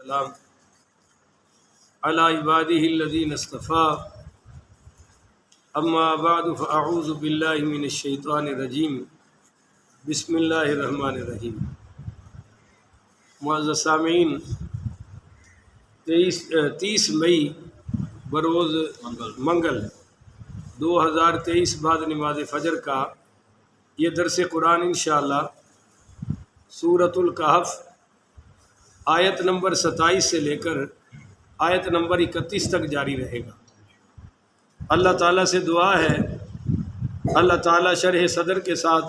والسلام علی عبادہ الذین اصطفیٰ اما بعد فاعوذ باللہ من الشیطان الرجیم بسم اللہ الرحمن الرحیم۔ معزز سامعین، 30 مئی بروز منگل 2023 بعد نماز فجر کا یہ درس قرآن انشاءاللہ سورۃ الکہف آیت نمبر 27 سے لے کر آیت نمبر 31 تک جاری رہے گا۔ اللہ تعالیٰ سے دعا ہے اللہ تعالیٰ شرح صدر کے ساتھ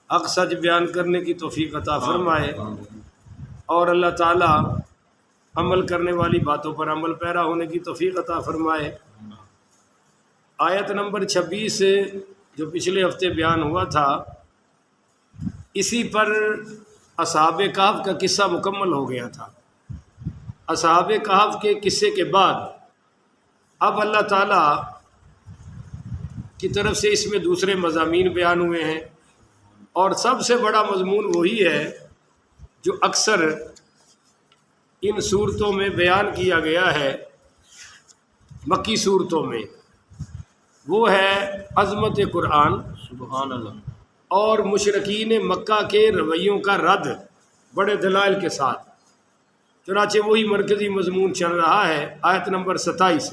حق سچ بیان کرنے کی توفیق عطا فرمائے اور اللہ تعالیٰ عمل کرنے والی باتوں پر عمل پیرا ہونے کی توفیق عطا فرمائے۔ آیت نمبر 26 سے جو پچھلے ہفتے بیان ہوا تھا، اسی پر اصحاب کہف کا قصہ مکمل ہو گیا تھا۔ اصحاب کہف کے قصے کے بعد اب اللہ تعالیٰ کی طرف سے اس میں دوسرے مضامین بیان ہوئے ہیں، اور سب سے بڑا مضمون وہی ہے جو اکثر ان صورتوں میں بیان کیا گیا ہے، مکی صورتوں میں، وہ ہے عظمت قرآن سبحان اللہ اور مشرکین مکہ کے رویوں کا رد بڑے دلائل کے ساتھ۔ چنانچہ وہی مرکزی مضمون چل رہا ہے۔ آیت نمبر 27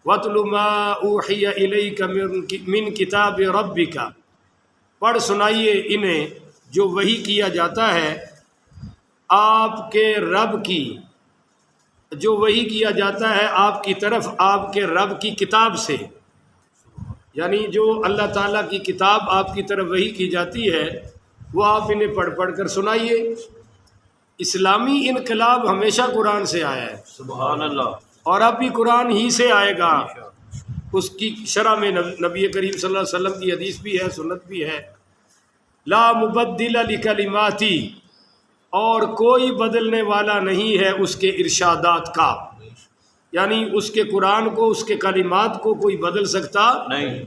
وَاتْلُ مَا أُوحِيَ إِلَيْكَ مِن کتاب رَبِّکَ، پڑھ سنائیے انہیں جو وحی کیا جاتا ہے آپ کے رب کی، جو وحی کیا جاتا ہے آپ کی طرف آپ کے رب کی کتاب سے، یعنی جو اللہ تعالیٰ کی کتاب آپ کی طرف وحی کی جاتی ہے وہ آپ انہیں پڑھ پڑھ کر سنائیے۔ اسلامی انقلاب ہمیشہ قرآن سے آیا ہے، سبحان اللہ، اور اب بھی قرآن ہی سے آئے گا۔ اس کی شرح میں نبی کریم صلی اللہ علیہ وسلم کی حدیث بھی ہے، سنت بھی ہے، لا مبدل لکلماتی، اور کوئی بدلنے والا نہیں ہے اس کے ارشادات کا، یعنی اس کے قرآن کو، اس کے کلمات کو کوئی بدل سکتا نہیں۔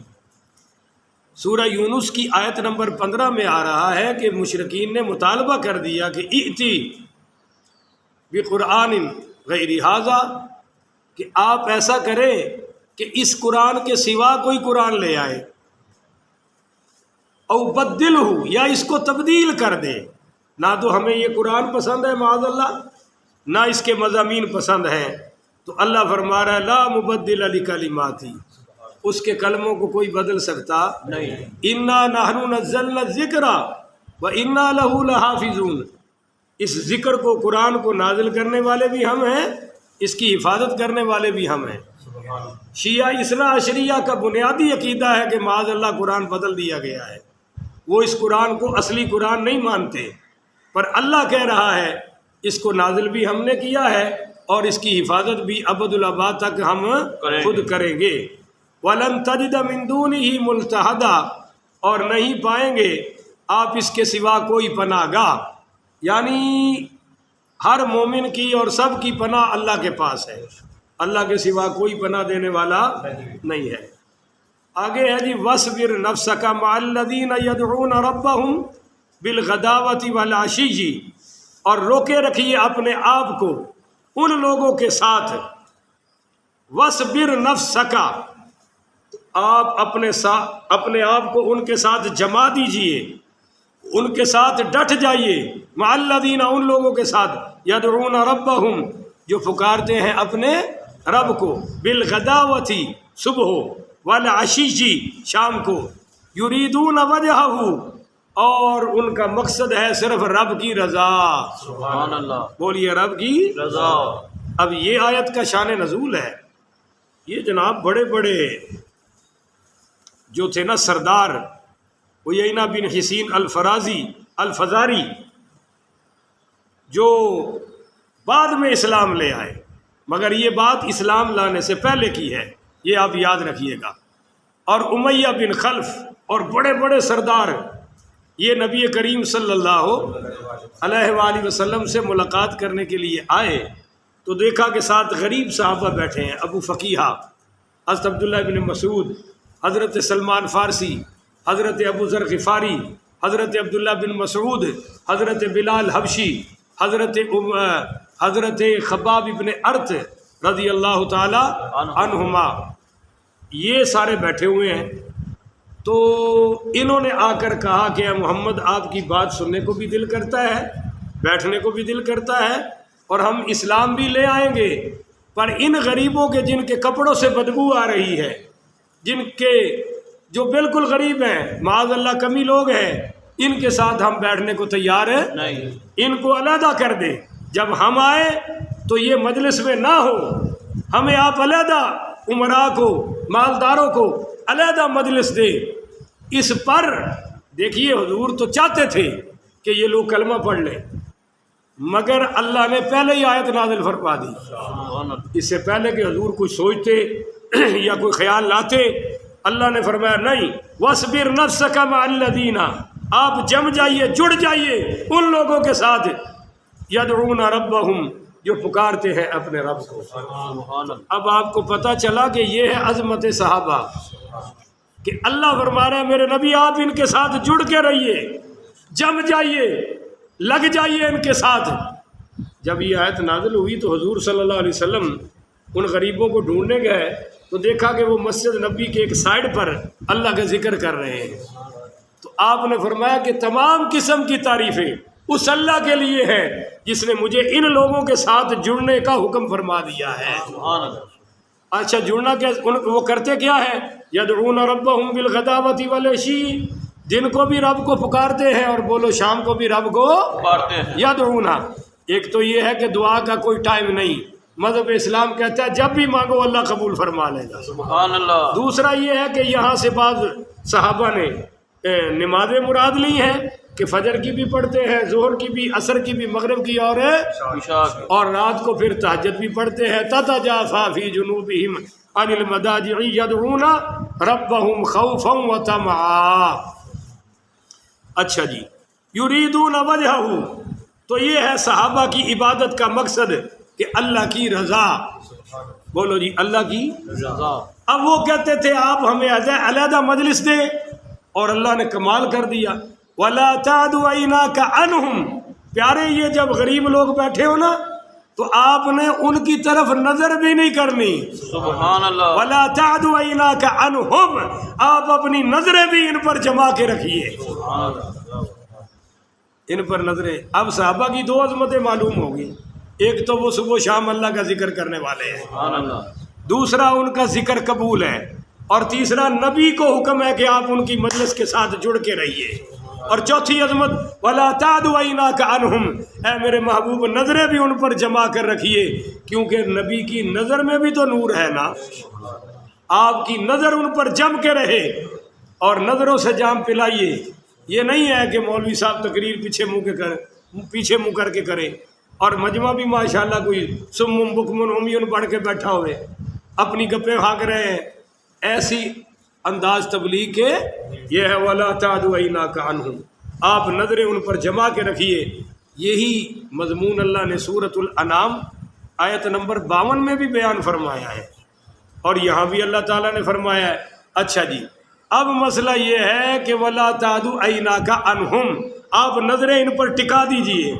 سورہ یونس کی آیت نمبر 15 میں آ رہا ہے کہ مشرکین نے مطالبہ کر دیا کہ ائتی بقرآن غیر ھذا، کہ آپ ایسا کریں کہ اس قرآن کے سوا کوئی قرآن لے آئے، او بدل ہو، یا اس کو تبدیل کر دے۔ نہ تو ہمیں یہ قرآن پسند ہے معاذ اللہ، نہ اس کے مضامین پسند ہیں، تو اللہ فرما رہا ہے لا مبدل لکلماتی، اس کے کلموں کو کوئی بدل سکتا نہیں۔ انا نحن نزلنا الذکر وانا لہ لحافظون، اس ذکر کو، قرآن کو نازل کرنے والے بھی ہم ہیں، اس کی حفاظت کرنے والے بھی ہم ہیں۔ شیعہ اثنا عشریہ کا بنیادی عقیدہ ہے کہ معاذ اللہ قرآن بدل دیا گیا ہے، وہ اس قرآن کو اصلی قرآن نہیں مانتے، پر اللہ کہہ رہا ہے اس کو نازل بھی ہم نے کیا ہے اور اس کی حفاظت بھی ابد الآباد تک ہم خود کریں گے۔ وَلَن تَجِدَ مِن دُونِهِ مُلْتَحَدًا، اور نہیں پائیں گے آپ اس کے سوا کوئی پناہ گاہ، یعنی ہر مومن کی اور سب کی پناہ اللہ کے پاس ہے، اللہ کے سوا کوئی پناہ دینے والا نہیں ہے۔ آگے ہے جی وَاصْبِرْ نَفْسَكَ مَعَ الَّذِينَ يَدْعُونَ رَبَّهُمْ بِالْغَدَاوَةِ وَالْعَشِيِّ، اور روکے رکھیے اپنے آپ کو ان لوگوں کے ساتھ، وَاصْبِرْ نَفْسَكَ، آپ اپنے آپ کو ان کے ساتھ جما دیجئے، ان کے ساتھ ڈٹ جائیے، مع الذین، ان لوگوں کے ساتھ، یدعون ربہم، جو پکارتے ہیں اپنے رب کو، بالغداوۃ، صبح، والعشی، شام کو، یریدون وجہہ، اور ان کا مقصد ہے صرف رب کی رضا۔ سبحان اللہ، بولیے رب کی رضا۔ اب یہ آیت کا شان نزول ہے۔ یہ جناب بڑے بڑے جو تھے نا سردار، عیینہ بن حسین الفزاری، جو بعد میں اسلام لے آئے، مگر یہ بات اسلام لانے سے پہلے کی ہے، یہ آپ یاد رکھیے گا، اور امیہ بن خلف اور بڑے بڑے سردار، یہ نبی کریم صلی اللہ علیہ وآلہ وسلم سے ملاقات کرنے کے لیے آئے تو دیکھا کہ ساتھ غریب صحابہ بیٹھے ہیں، ابو فقیہ، حضرت عبداللہ بن مسعود، حضرت سلمان فارسی، حضرت ابو ذر غفاری، حضرت عبداللہ بن مسعود، حضرت بلال حبشی، حضرت خباب ابن ارت رضی اللہ تعالی عنہما یہ سارے بیٹھے ہوئے ہیں. تو انہوں نے آ کر کہا کہ اے محمد آپ کی بات سننے کو بھی دل کرتا ہے, بیٹھنے کو بھی دل کرتا ہے, اور ہم اسلام بھی لے آئیں گے, پر ان غریبوں کے جن کے کپڑوں سے بدبو آ رہی ہے, جن کے جو بالکل غریب ہیں, معاذ اللہ کمی لوگ ہیں, ان کے ساتھ ہم بیٹھنے کو تیار ہیں نہیں, ان کو علیحدہ کر دے. جب ہم آئے تو یہ مجلس میں نہ ہو, ہمیں آپ علیحدہ عمراء کو, مالداروں کو علیحدہ مجلس دے. اس پر دیکھیے حضور تو چاہتے تھے کہ یہ لوگ کلمہ پڑھ لیں, مگر اللہ نے پہلے ہی آیت نازل فرما دی. اس سے پہلے کہ حضور کچھ سوچتے یا کوئی خیال لاتے, اللہ نے فرمایا نہیں, وَاصْبِرْ نَفْسَكَ مَعَ الَّذِينَ, آپ جم جائیے, جڑ جائیے ان لوگوں کے ساتھ, يَدْعُونَ رَبَّهُمْ, جو پکارتے ہیں اپنے رب کو. اب آپ کو پتہ چلا کہ یہ ہے عظمت صحابہ, کہ اللہ فرما رہا ہے میرے نبی آپ ان کے ساتھ جڑ کے رہیے, جم جائیے, لگ جائیے ان کے ساتھ. جب یہ آیت نازل ہوئی تو حضور صلی اللہ علیہ وسلم ان غریبوں کو ڈھونڈنے گئے تو دیکھا کہ وہ مسجد نبی کے ایک سائڈ پر اللہ کا ذکر کر رہے ہیں. تو آپ نے فرمایا کہ تمام قسم کی تعریفیں اس اللہ کے لیے ہے جس نے مجھے ان لوگوں کے ساتھ جڑنے کا حکم فرما دیا ہے. اچھا جڑنا کیا, وہ کرتے کیا ہے, یدعون ربہم بالغداوۃ والعشی, دن کو بھی رب کو پکارتے ہیں اور بولو شام کو بھی رب کو پکارتے ہیں. یدعون, ایک تو یہ ہے کہ دعا کا کوئی ٹائم نہیں, مذہب اسلام کہتا ہے جب بھی مانگو اللہ قبول فرما لے گا. سبحان اللہ. دوسرا یہ ہے کہ یہاں سے بعض صحابہ نے نمازیں مراد لی ہیں کہ فجر کی بھی پڑھتے ہیں, ظہر کی بھی, عصر کی بھی, مغرب کی اور رات کو پھر تہجد بھی پڑھتے ہیں. تتجافی فی جنوبہم عن المضاجع یدعون ربہم خوفا وطمعا. اچھا جی, یریدون وجہہ, تو یہ ہے صحابہ کی عبادت کا مقصد کہ اللہ کی رضا. بولو جی اللہ کی رضا. اب وہ کہتے تھے آپ ہمیں علیحدہ مجلس دیں, اور اللہ نے کمال کر دیا, وَلَا تَعْدُ عَيْنَاكَ عَنْهُمْ, پیارے یہ جب غریب لوگ بیٹھے ہو نا تو آپ نے ان کی طرف نظر بھی نہیں کرنی. سبحان اللہ. وَلَا تَعْدُ عَيْنَاكَ عَنْهُمْ, آپ اپنی نظریں بھی ان پر جما کے رکھیے, ان پر نظریں. اب صحابہ کی دو عظمتیں معلوم ہوگی, ایک تو وہ صبح شام اللہ کا ذکر کرنے والے ہیں, دوسرا ان کا ذکر قبول ہے, اور تیسرا نبی کو حکم ہے کہ آپ ان کی مجلس کے ساتھ جڑ کے رہیے. اور چوتھی عظمت وَلَا تَعْدُ عَيْنَاكَ عَنْهُمْ, اے میرے محبوب نظریں بھی ان پر جما کر رکھیے, کیونکہ نبی کی نظر میں بھی تو نور ہے نا. آپ کی نظر ان پر جم کے رہے اور نظروں سے جام پلائیے. یہ نہیں ہے کہ مولوی صاحب تقریر پیچھے منہ کر کے کرے, اور مجمع بھی ماشاءاللہ کوئی سم بکم عمی پڑھ کے بیٹھا ہوئے اپنی گپیں ہانک رہے ہیں. ایسی انداز تبلیغ کے یہ ہے وَلَا تَعْدُ عَيْنَاكَ عَنْهُمْ, آپ نظریں ان پر جما کے رکھیے. یہی مضمون اللہ نے سورۃ الانعام آیت نمبر 52 میں بھی بیان فرمایا ہے, اور یہاں بھی اللہ تعالیٰ نے فرمایا ہے. اچھا جی, اب مسئلہ یہ ہے کہ وَلَا تَعْدُ عَيْنَاكَ عَنْهُمْ, آپ نظریں ان پر ٹکا دیجئے.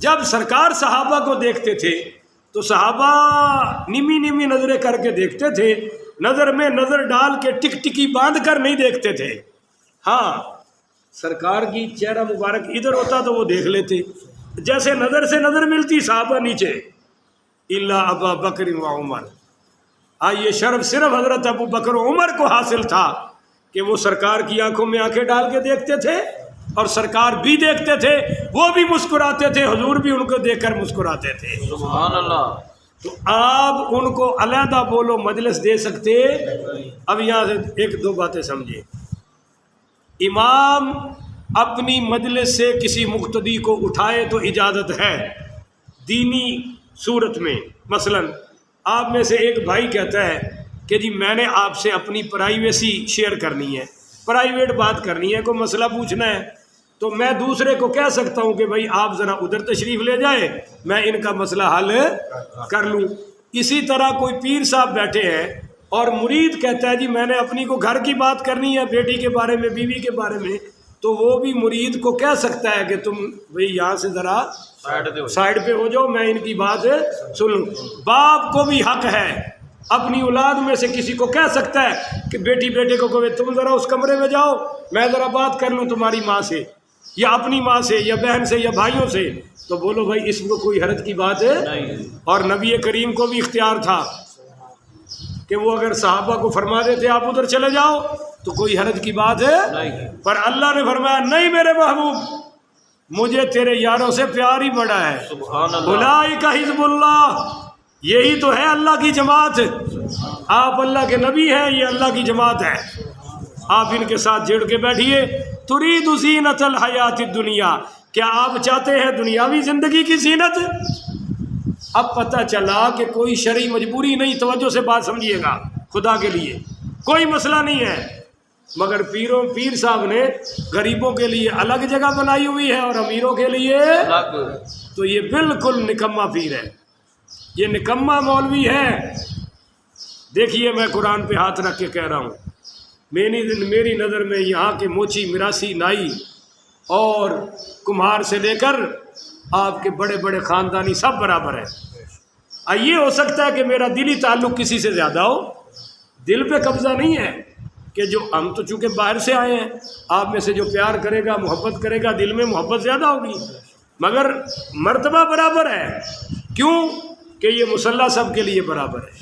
جب سرکار صحابہ کو دیکھتے تھے تو صحابہ نمی نمی نظریں کر کے دیکھتے تھے, نظر میں نظر ڈال کے ٹک ٹکی باندھ کر نہیں دیکھتے تھے. ہاں سرکار کی چہرہ مبارک ادھر ہوتا تو وہ دیکھ لیتے, جیسے نظر سے نظر ملتی صحابہ نیچے, الا ابا بکر و عمر. یہ شرف صرف حضرت ابو بکر و عمر کو حاصل تھا کہ وہ سرکار کی آنکھوں میں آنکھیں ڈال کے دیکھتے تھے, اور سرکار بھی دیکھتے تھے, وہ بھی مسکراتے تھے, حضور بھی ان کو دیکھ کر مسکراتے تھے. سبحان اللہ. تو آپ ان کو علیحدہ بولو مجلس دے سکتے. اب یہاں سے ایک دو باتیں سمجھیں. امام اپنی مجلس سے کسی مقتدی کو اٹھائے تو اجازت ہے دینی صورت میں. مثلا آپ میں سے ایک بھائی کہتا ہے کہ جی میں نے آپ سے اپنی پرائیویسی شیئر کرنی ہے, پرائیویٹ بات کرنی ہے, کوئی مسئلہ پوچھنا ہے, تو میں دوسرے کو کہہ سکتا ہوں کہ بھائی آپ ذرا ادھر تشریف لے جائیں, میں ان کا مسئلہ حل کر لوں. اسی طرح کوئی پیر صاحب بیٹھے ہیں اور مرید کہتا ہے جی میں نے اپنی کو گھر کی بات کرنی ہے, بیٹی کے بارے میں, بیوی کے بارے میں, تو وہ بھی مرید کو کہہ سکتا ہے کہ تم بھئی یہاں سے ذرا سائڈ پہ ہو جاؤ، میں ان کی بات سن لوں۔ باپ کو بھی حق ہے اپنی اولاد میں سے کسی کو کہہ سکتا ہے کہ بیٹی بیٹے کو کہے تم ذرا اس کمرے میں جاؤ، میں ذرا بات کر لوں تمہاری ماں سے یا اپنی ماں سے یا بہن سے یا بھائیوں سے، تو بولو بھائی اس میں کوئی حرج کی بات ہے نہیں۔ اور نبی کریم کو بھی اختیار تھا کہ وہ اگر صحابہ کو فرما دیتے آپ ادھر چلے جاؤ تو کوئی حرج کی بات ہے نہیں۔ پر اللہ نے فرمایا نہیں میرے محبوب، مجھے تیرے یاروں سے پیار ہی بڑا ہے۔ سبحان اللہ۔ اولئک حزب اللہ، یہی تو ہے اللہ کی جماعت، آپ اللہ کے نبی ہیں، یہ اللہ کی جماعت ہے، آپ ان کے ساتھ جڑ کے بیٹھیے۔ ترید زینت الحیات الدنیا، کیا آپ چاہتے ہیں دنیاوی زندگی کی زینت؟ اب پتہ چلا کہ کوئی شرعی مجبوری نہیں، توجہ سے بات سمجھیے گا، خدا کے لیے کوئی مسئلہ نہیں ہے، مگر پیر صاحب نے غریبوں کے لیے الگ جگہ بنائی ہوئی ہے اور امیروں کے لیے الگ۔ تو یہ بالکل نکما پیر ہے، یہ نکما مولوی ہے۔ دیکھیے میں قرآن پہ ہاتھ رکھ کے کہہ رہا ہوں، میری نظر میں یہاں کے موچی مراسی نائی اور کمہار سے لے کر آپ کے بڑے بڑے خاندانی سب برابر ہیں۔ یہ ہو سکتا ہے کہ میرا دلی تعلق کسی سے زیادہ ہو، دل پہ قبضہ نہیں ہے کہ جو ہم تو چونکہ باہر سے آئے ہیں، آپ میں سے جو پیار کرے گا محبت کرے گا دل میں محبت زیادہ ہوگی، مگر مرتبہ برابر ہے۔ کیوں کہ یہ مصلی سب کے لیے برابر ہے،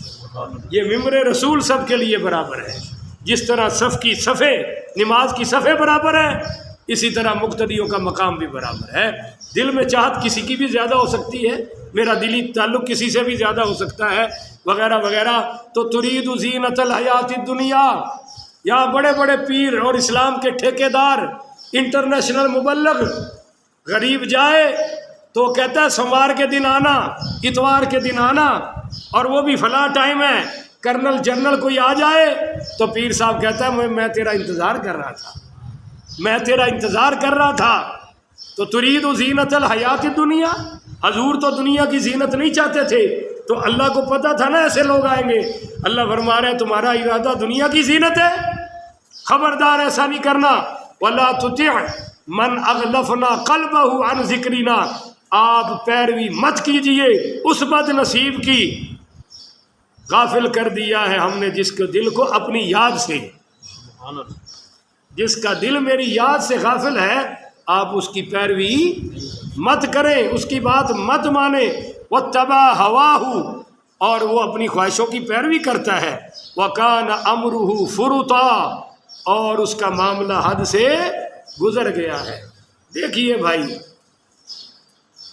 یہ ممبر رسول سب کے لیے برابر ہے، جس طرح صف کی صفیں نماز کی صفیں برابر ہے، اسی طرح مقتدیوں کا مقام بھی برابر ہے۔ دل میں چاہت کسی کی بھی زیادہ ہو سکتی ہے، میرا دلی تعلق کسی سے بھی زیادہ ہو سکتا ہے، وغیرہ وغیرہ۔ تو ترید زینت الحیات الدنیا، یہاں بڑے بڑے پیر اور اسلام کے ٹھیکیدار انٹرنیشنل مبلغ، غریب جائے تو کہتا ہے سوموار کے دن آنا، اتوار کے دن آنا، اور وہ بھی فلاں ٹائم ہے، کرنل جنرل کوئی آ جائے تو پیر صاحب کہتا ہے میں تیرا انتظار کر رہا تھا، میں تیرا انتظار کر رہا تھا۔ تو ترید زینت الحیات الدنیا، حضور تو دنیا کی زینت نہیں چاہتے تھے، تو اللہ کو پتہ تھا نا ایسے لوگ آئیں گے، اللہ فرما رہے ہیں تمہارا ارادہ دنیا کی زینت ہے، خبردار ایسا نہیں کرنا۔ وَلَا تُطِعْ مَنْ أَغْلَفْنَا قَلْبَهُ عَنْ ذِكْرِنَا، آپ پیروی مت کیجئے اس بد نصیب کی، غافل کر دیا ہے ہم نے جس کے دل کو اپنی یاد سے، سبحان اللہ۔ جس کا دل میری یاد سے غافل ہے، آپ اس کی پیروی مت کریں، اس کی بات مت مانیں۔ وَاتَّبَعَ هَوَاهُ، اور وہ اپنی خواہشوں کی پیروی کرتا ہے۔ وَكَانَ أَمْرُهُ فُرُطًا، اور اس کا معاملہ حد سے گزر گیا ہے۔ دیکھیے بھائی،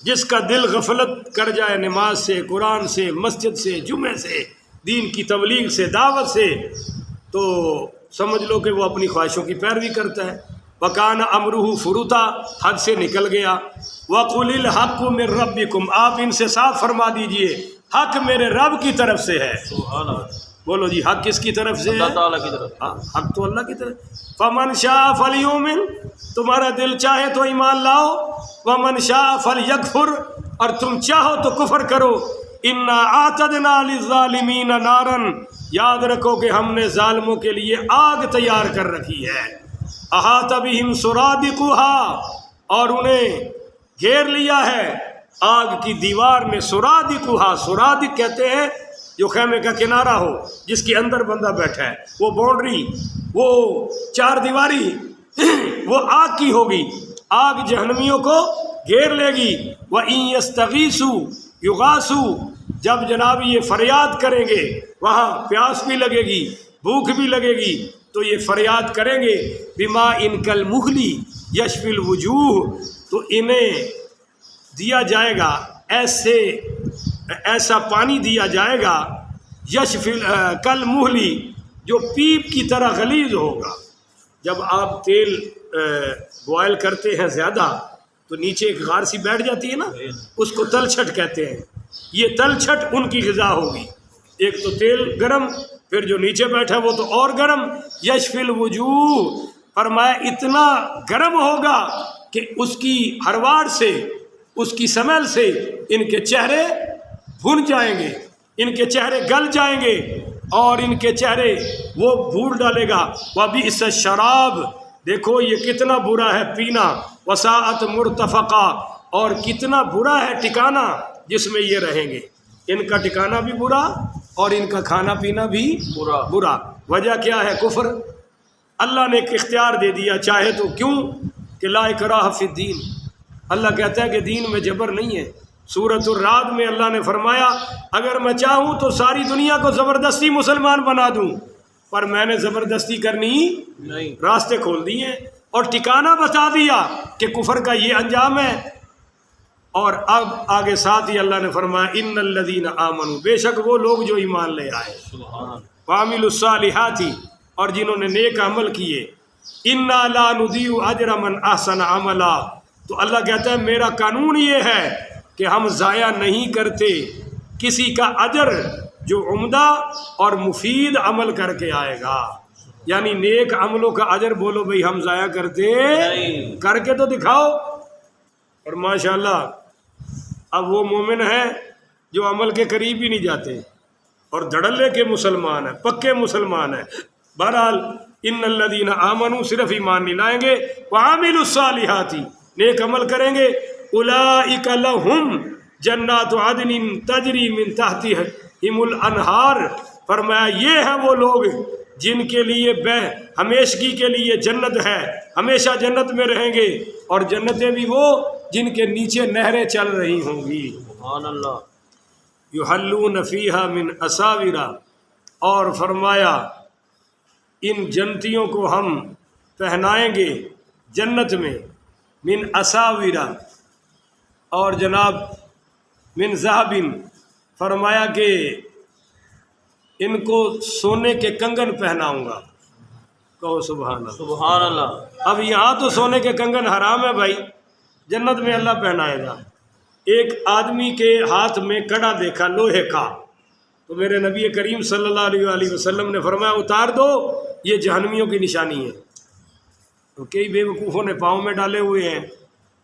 جس کا دل غفلت کر جائے نماز سے، قرآن سے، مسجد سے، جمعے سے، دین کی تبلیغ سے، دعوت سے، تو سمجھ لو کہ وہ اپنی خواہشوں کی پیروی کرتا ہے۔ وَكَانَ أَمْرُهُ فُرُطًا، حد سے نکل گیا۔ وَقُلِ الْحَقُّ مِن رَبِّكُمْ، آپ ان سے صاف فرما دیجئے حق میرے رب کی طرف سے ہے۔ سبحان اللہ۔ بولو جی، حق کس کی طرف سے ہے؟ اللہ تعالیٰ کی طرف۔ حق تو اللہ کی طرف۔ فَمَنْ شَاءَ فَلْيُؤْمِنْ، تمہارا دل چاہے تو ایمان لاؤ، وَمَنْ شَاءَ فَلْيَكْفُرْ، اور تم چاہو تو کفر کرو۔ اِنَّا أَعْتَدْنَا لِلظَّالِمِينَ نَارًا، یاد رکھو کہ ہم نے ظالموں کے لیے آگ تیار کر رکھی ہے۔ احاط بہم سرادقها، اور انہیں گھیر لیا ہے آگ کی دیوار میں۔ سرادقها، سرادق کہتے ہیں جو خیمے کا کنارہ ہو، جس کے اندر بندہ بیٹھا ہے، وہ باؤنڈری، وہ چار دیواری وہ آگ کی ہوگی، آگ جہنمیوں کو گھیر لے گی۔ وَإِن يَسْتَغِيثُوا يُغَاثُوا، جب جناب یہ فریاد کریں گے، وہاں پیاس بھی لگے گی، بھوک بھی لگے گی، تو یہ فریاد کریں گے بِمَاءٍ كَالْمُهْلِ يَشْفِي الْوُجُوهِ، تو انہیں دیا جائے گا ایسا پانی دیا جائے گا، یشفی کالمہلی، جو پیپ کی طرح غلیظ ہوگا۔ جب آپ تیل بوائل کرتے ہیں زیادہ تو نیچے ایک غار سی بیٹھ جاتی ہے نا، اس کو تلچھٹ کہتے ہیں، یہ تلچھٹ ان کی غذا ہوگی۔ ایک تو تیل گرم، پھر جو نیچے بیٹھا وہ تو اور گرم۔ یشفی الوجوہ، فرمایا اتنا گرم ہوگا کہ اس کی ہرواڑ سے، اس کی سمیل سے ان کے چہرے بھن جائیں گے، ان کے چہرے گل جائیں گے، اور ان کے چہرے وہ بھول ڈالے گا۔ وَبِئْسَ الشَّرَابُ، دیکھو یہ کتنا برا ہے پینا، وساعت مرتفقہ، اور کتنا برا ہے ٹھکانہ جس میں یہ رہیں گے. ان کا ٹھکانہ بھی برا اور ان کا کھانا پینا بھی برا. وجہ کیا ہے؟ کفر. اللہ نے ایک اختیار دے دیا، چاہے تو کیوں کہ لا اکراہ فی الدین. اللہ کہتا ہے کہ دین میں جبر نہیں ہے. سورۃ الرعد میں اللہ نے فرمایا اگر میں چاہوں تو ساری دنیا کو زبردستی مسلمان بنا دوں، پر میں نے زبردستی کرنی نہیں. راستے کھول دیے اور ٹھکانہ بتا دیا کہ کفر کا یہ انجام ہے. اور اب آگے ساتھ ہی اللہ نے فرمایا ان الذین آمنوا، بے شک وہ لوگ جو ایمان لے آئے، سبحان وعملوا الصالحات، اور جنہوں نے نیک عمل کیے، انا لا نضیع اجر من احسن عملا. تو اللہ کہتا ہے میرا قانون یہ ہے کہ ہم ضائع نہیں کرتے کسی کا اجر جو عمدہ اور مفید عمل کر کے آئے گا. یعنی نیک عملوں کا اجر بولو بھئی ہم ضائع کرتے نہیں. کر کے تو دکھاؤ. اور ماشاءاللہ اب وہ مومن ہیں جو عمل کے قریب ہی نہیں جاتے اور دھڑلے کے مسلمان ہیں، پکے مسلمان ہیں. بہرحال ان الذین آمنوا صرف ایمان نہیں لائیں گے، وعملوا الصالحات، نیک عمل کریں گے، اولئک لہم جنات عدن تجری من تحتہم الانہار. فرمایا یہ ہیں وہ لوگ جن کے لیے ہمیشگی کے لیے جنت ہے، ہمیشہ جنت میں رہیں گے، اور جنتیں بھی وہ جن کے نیچے نہریں چل رہی ہوں گی. سبحان اللہ. یحلون فیہا من اساور، اور فرمایا ان جنتیوں کو ہم پہنائیں گے جنت میں من اساور، اور جناب من ذہب، فرمایا کہ ان کو سونے کے کنگن پہناؤں گا. کہو سبحان اللہ. سبحان اللہ. اب یہاں تو سونے کے کنگن حرام ہے بھائی، جنت میں اللہ پہنائے گا. ایک آدمی کے ہاتھ میں کڑا دیکھا لوہے کا، تو میرے نبی کریم صلی اللہ علیہ وآلہ وسلم نے فرمایا اتار دو، یہ جہنمیوں کی نشانی ہے. تو کئی بے وقوفوں نے پاؤں میں ڈالے ہوئے ہیں،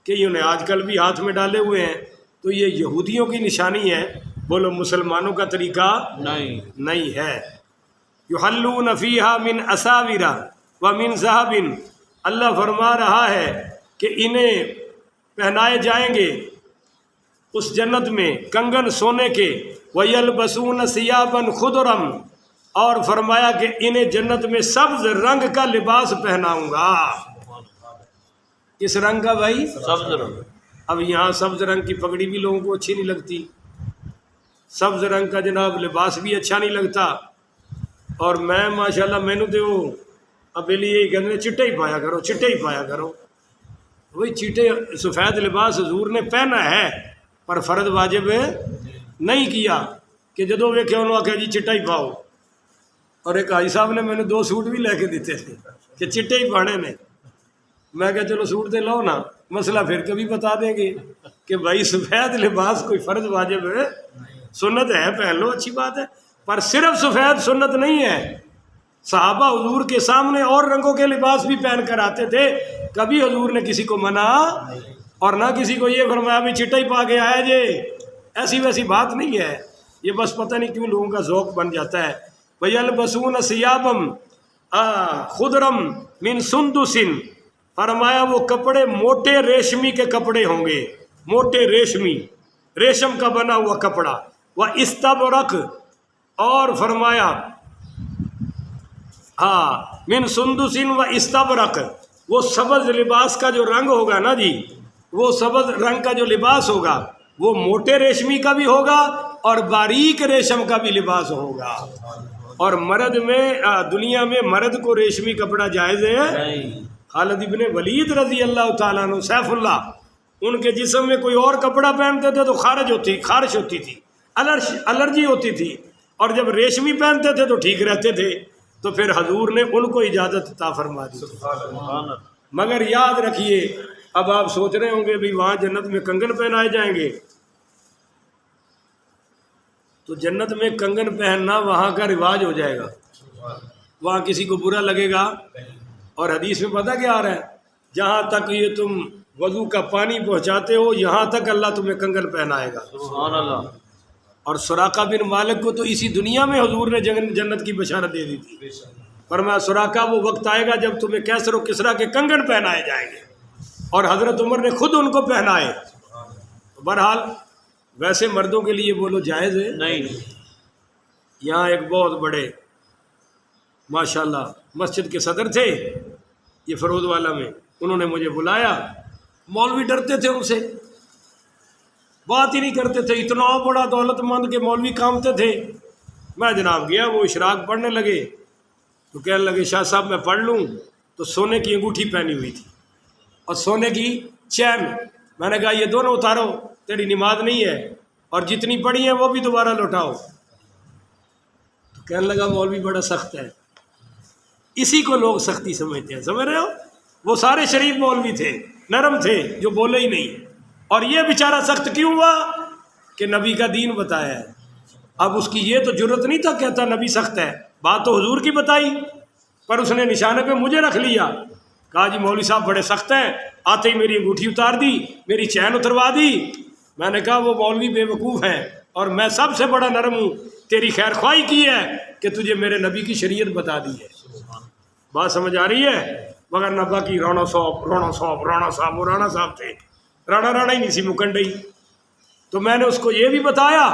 کئیوں نے آج کل بھی ہاتھ میں ڈالے ہوئے ہیں. تو یہ یہودیوں کی نشانی ہے، بولو مسلمانوں کا طریقہ نہیں ہے. یحلون فیہا من اساور ومن ذہب، اللہ فرما رہا ہے کہ انہیں پہنائے جائیں گے اس جنت میں کنگن سونے کے، وَيَلْبَسُونَ ثِيَابًا خُضْرًا، اور فرمایا کہ انہیں جنت میں سبز رنگ کا لباس پہناؤں گا. کس رنگ کا بھائی؟ سبز رنگ. اب یہاں سبز رنگ کی پگڑی بھی لوگوں کو اچھی نہیں لگتی، سبز رنگ کا جناب لباس بھی اچھا نہیں لگتا. اور میں ماشاءاللہ میں نے تو اب یہی کہتے ہیں چٹے ہی پایا کرو، چٹے ہی پایا کرو. وہی چٹے سفید لباس حضور نے پہنا ہے پر فرض واجب نہیں کیا کہ جدو ویکھے انہوں آخیا جی چٹا ہی پاؤ. اور ایک حاجی صاحب نے میں نے 2 سوٹ بھی لے کے دیتے تھے کہ چٹے ہی پانے نے. میں کہا چلو سوٹ دے لو نا، مسئلہ پھر کبھی بتا دیں گے کہ بھائی سفید لباس کوئی فرض واجب ہے، سنت ہے پہن لو، اچھی بات ہے، پر صرف سفید سنت نہیں ہے. صحابہ حضور کے سامنے اور رنگوں کے لباس بھی پہن کر آتے تھے، کبھی حضور نے کسی کو منع اور نہ کسی کو یہ فرمایا بھی چٹا ہی پا کے آیا جے. ایسی ویسی بات نہیں ہے، یہ بس پتہ نہیں کیوں لوگوں کا ذوق بن جاتا ہے. وَيَلْبَسُونَ ثِيَابًا خُضْرًا مِنْ سُنْدُسٍ، فرمایا وہ کپڑے موٹے ریشمی کے کپڑے ہوں گے، موٹے ریشمی، ریشم کا بنا ہوا کپڑا. وَإِسْتَبْرَقٍ، اور فرمایا من سندس و استبرق، وہ سبز لباس کا جو رنگ ہوگا نا جی، وہ سبز رنگ کا جو لباس ہوگا وہ موٹے ریشمی کا بھی ہوگا اور باریک ریشم کا بھی لباس ہوگا. اور مرد میں دنیا میں مرد کو ریشمی کپڑا جائز ہے. خالد ابن ولید رضی اللہ تعالیٰ عنہ سیف اللہ، ان کے جسم میں کوئی اور کپڑا پہنتے تھے تو خارش ہوتی تھی، الرجی ہوتی تھی، اور جب ریشمی پہنتے تھے تو ٹھیک رہتے تھے. تو پھر حضور نے ان کو اجازت عطا فرما دی. مگر یاد رکھیے، اب آپ سوچ رہے ہوں گے بھی وہاں جنت میں کنگن پہنائے جائیں گے، تو جنت میں کنگن پہننا وہاں کا رواج ہو جائے گا، وہاں کسی کو برا لگے گا. اور حدیث میں پتہ کیا آ رہا ہے، جہاں تک یہ تم وضو کا پانی پہنچاتے ہو یہاں تک اللہ تمہیں کنگن پہنائے گا. سبحان اللہ. اور سراقہ بن مالک کو تو اسی دنیا میں حضور نے جنت کی بشارت دے دی تھی. فرمایا سراقہ وہ وقت آئے گا جب تمہیں کیسر و کسریٰ کے کنگن پہنائے جائیں گے، اور حضرت عمر نے خود ان کو پہنائے۔ بہرحال ویسے مردوں کے لیے بولو جائز ہے؟ نہیں۔ یہاں ایک بہت بڑے ماشاءاللہ مسجد کے صدر تھے، یہ فرود والا میں، انہوں نے مجھے بلایا، مولوی ڈرتے تھے ان سے، بات ہی نہیں کرتے تھے، اتنا بڑا دولت مند کے مولوی کامتے تھے۔ میں جناب گیا، وہ اشراق پڑھنے لگے تو کہنے لگے شاہ صاحب میں پڑھ لوں، تو سونے کی انگوٹھی پہنی ہوئی تھی اور سونے کی چین۔ میں نے کہا یہ دونوں اتارو، تیری نماز نہیں ہے، اور جتنی پڑھی ہیں وہ بھی دوبارہ لوٹاؤ۔ تو کہنے لگا مولوی بڑا سخت ہے، اسی کو لوگ سختی سمجھتے ہیں، سمجھ رہے ہو؟ وہ سارے شریف مولوی تھے، نرم تھے، جو بولے ہی نہیں، اور یہ بیچارہ سخت کیوں ہوا کہ نبی کا دین بتایا ہے۔ اب اس کی یہ تو جرت نہیں تھا کہتا نبی سخت ہے، بات تو حضور کی بتائی، پر اس نے نشانے پہ مجھے رکھ لیا، کہا جی مولوی صاحب بڑے سخت ہیں، آتے ہی میری انگوٹھی اتار دی، میری چین اتروا دی۔ میں نے کہا وہ مولوی بے وقوف ہیں، اور میں سب سے بڑا نرم ہوں، تیری خیر خواہی کی ہے کہ تجھے میرے نبی کی شریعت بتا دی ہے۔ بات سمجھ آ رہی ہے؟ مگر نہ باقی رانا صاحب وہ رانا صاحب تھے، رانا ہی نہیں سی مکنڈئی۔ تو میں نے اس کو یہ بھی بتایا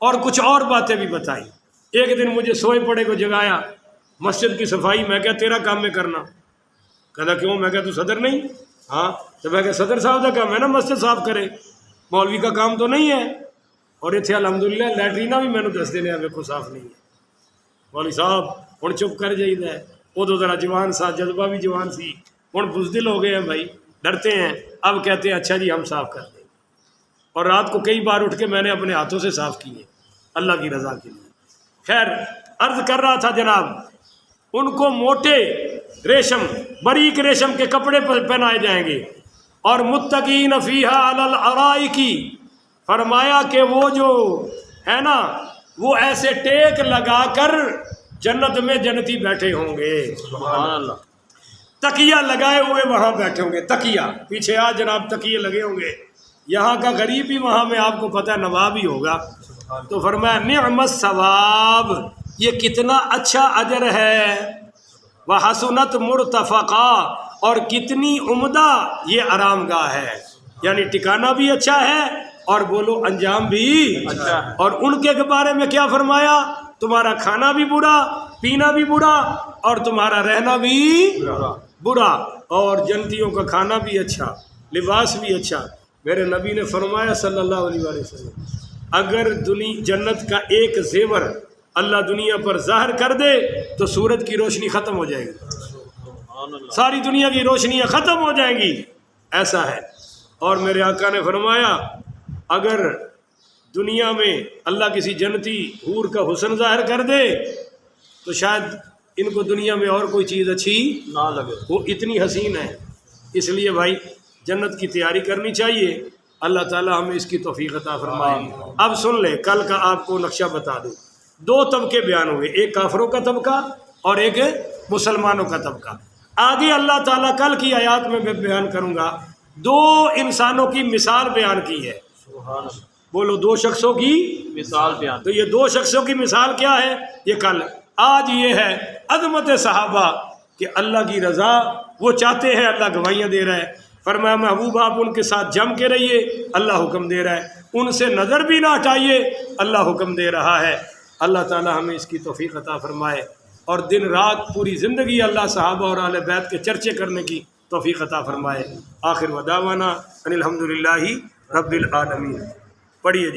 اور کچھ اور باتیں بھی بتائی۔ ایک دن مجھے سوئے پڑے کو جگایا، مسجد کی صفائی، میں کہا تیرا کام میں کرنا، کہتا کیوں؟ میں کہا تو صدر نہیں؟ ہاں، تو میں کہا صدر صاحب کا کام ہے نا مسجد صاف کرے، مولوی کا کام تو نہیں ہے۔ اور اتنے الحمدللہ لیٹرینا بھی میں نے دس دینے ویکو صاف نہیں ہے۔ مولوی صاحب ہوں چپ کر جائیے، ادو ذرا جوان سا، جذبہ بھی جوان سی، ہوں بزدل ہو گئے ہیں بھائی، ڈرتے ہیں، اب کہتے ہیں اچھا جی ہم صاف کر دیں۔ اور رات کو کئی بار اٹھ کے میں نے اپنے ہاتھوں سے صاف کیے اللہ کی رضا کے لیے۔ خیر عرض کر رہا تھا جناب، ان کو موٹے ریشم، باریک ریشم کے کپڑے پہنائے جائیں گے، اور متقین فیہا علی الارائک، فرمایا کہ وہ جو ہے نا وہ ایسے ٹیک لگا کر جنت میں جنتی بیٹھے ہوں گے، سبحان اللہ۔ تکیہ لگائے ہوئے وہاں بیٹھے ہوں گے، تکیہ پیچھے آ جناب تکیے لگے ہوں گے، یہاں کا غریب بھی وہاں میں آپ کو پتہ ہے نواب ہی ہوگا۔ تو فرمایا نعم الثواب، یہ کتنا اچھا اجر ہے، وحسنت مرتفقا، اور کتنی عمدہ یہ آرام گاہ ہے، یعنی ٹھکانہ بھی اچھا ہے اور بولو انجام بھی اچھا ہے۔ اور ان کے بارے میں کیا فرمایا؟ تمہارا کھانا بھی برا، پینا بھی برا، اور تمہارا رہنا بھی برا، اور جنتیوں کا کھانا بھی اچھا، لباس بھی اچھا۔ میرے نبی نے فرمایا صلی اللہ علیہ وسلم، اگر جنت کا ایک زیور اللہ دنیا پر ظاہر کر دے تو سورج کی روشنی ختم ہو جائے گی، ساری دنیا کی روشنیاں ختم ہو جائیں گی، ایسا ہے۔ اور میرے آقا نے فرمایا اگر دنیا میں اللہ کسی جنتی حور کا حسن ظاہر کر دے تو شاید ان کو دنیا میں اور کوئی چیز اچھی نہ لگے، وہ اتنی حسین ہے۔ اس لیے بھائی جنت کی تیاری کرنی چاہیے، اللہ تعالی ہمیں اس کی توفیق عطا فرمائے۔ اب سن لے، کل کا آپ کو نقشہ بتا دوں، دو طبقے بیان ہوئے، ایک کافروں کا طبقہ اور ایک مسلمانوں کا طبقہ۔ آگے اللہ تعالیٰ کل کی آیات میں بیان کروں گا، دو انسانوں کی مثال بیان کی ہے، سبحان اللہ، بولو دو شخصوں کی مثال بیان۔ تو یہ دو شخصوں کی مثال کیا ہے؟ یہ کل، آج یہ ہے عظمت صحابہ کہ اللہ کی رضا وہ چاہتے ہیں، اللہ گواہیاں دے رہا ہے۔ فرمایا محبوب آپ ان کے ساتھ جم کے رہیے، اللہ حکم دے رہا ہے، ان سے نظر بھی نہ ہٹائیے، اللہ حکم دے رہا ہے۔ اللہ تعالی ہمیں اس کی توفیق عطا فرمائے، اور دن رات پوری زندگی اللہ صحابہ اور اہل بیت کے چرچے کرنے کی توفیق عطا فرمائے۔ آخر ودعوانا ان الحمدللہ رب العالمین۔ پڑھیے جی۔